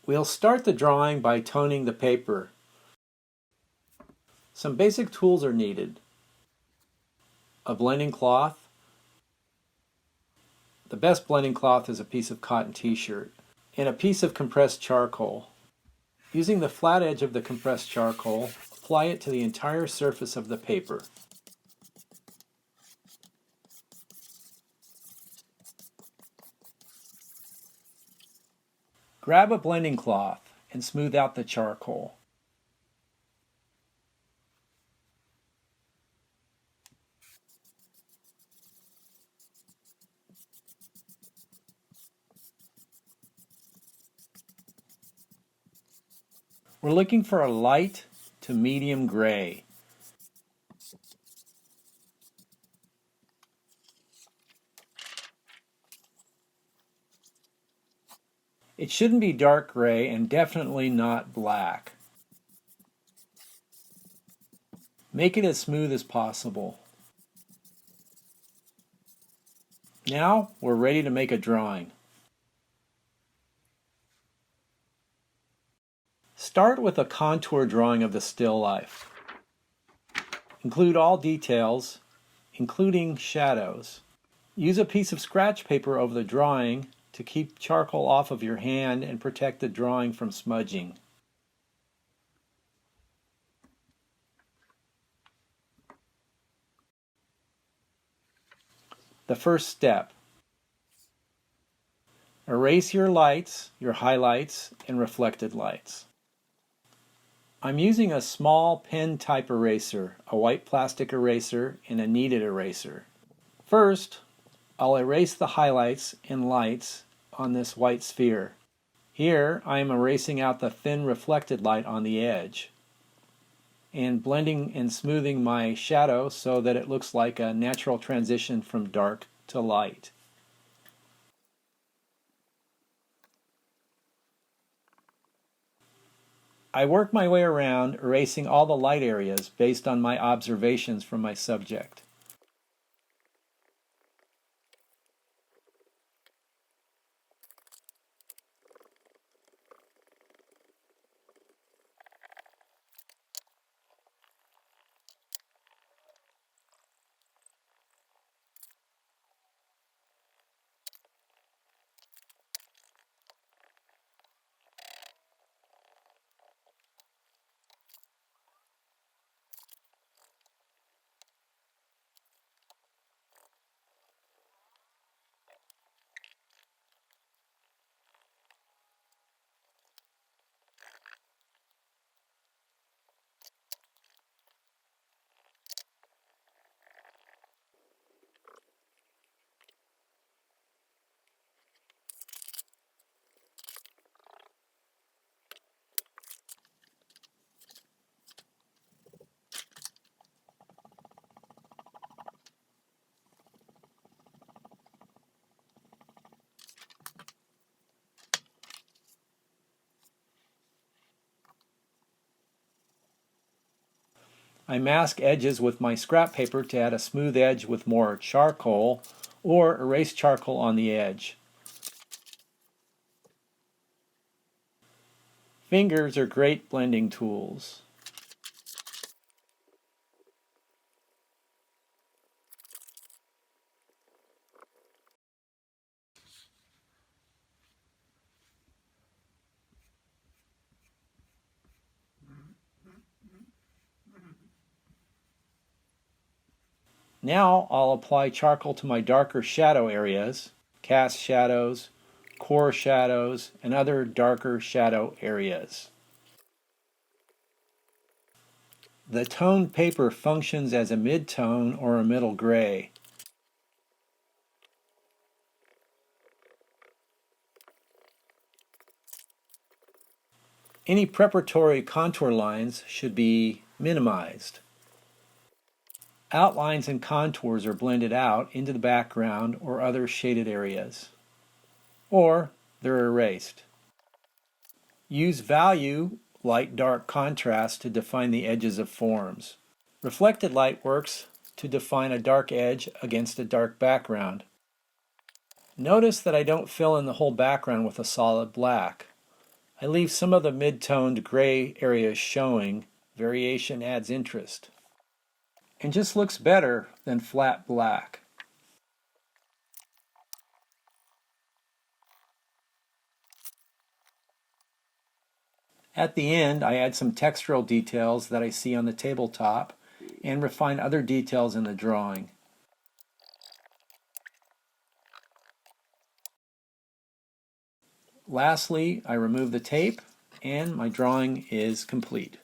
We'll start the drawing by toning the paper. Some basic tools are needed. A blending cloth. The best blending cloth is a piece of cotton t-shirt. And a piece of compressed charcoal. Using the flat edge of the compressed charcoal, apply it to the entire surface of the paper. Grab a blending cloth and smooth out the charcoal. We're looking for a light to medium gray. It shouldn't be dark gray and definitely not black. Make it as smooth as possible. Now we're ready to make a drawing. Start with a contour drawing of the still life. Include all details, including shadows. Use a piece of scratch paper over the drawing to keep charcoal off of your hand and protect the drawing from smudging. The first step. Erase your lights, your highlights, and reflected lights. I'm using a small pen type eraser, a white plastic eraser, and a kneaded eraser. First, I'll erase the highlights and lights on this white sphere. Here I am erasing out the thin reflected light on the edge and blending and smoothing my shadow so that it looks like a natural transition from dark to light. I work my way around, erasing all the light areas based on my observations from my subject. I mask edges with my scrap paper to add a smooth edge with more charcoal, or erase charcoal on the edge. Fingers are great blending tools. Now I'll apply charcoal to my darker shadow areas, cast shadows, core shadows, and other darker shadow areas. The toned paper functions as a mid-tone or a middle gray. Any preparatory contour lines should be minimized. Outlines and contours are blended out into the background or other shaded areas, or they're erased. Use value light-dark contrast to define the edges of forms. Reflected light works to define a dark edge against a dark background. Notice that I don't fill in the whole background with a solid black. I leave some of the mid-toned gray areas showing. Variation adds interest. And just looks better than flat black. At the end, I add some textural details that I see on the tabletop and refine other details in the drawing. Lastly, I remove the tape and my drawing is complete.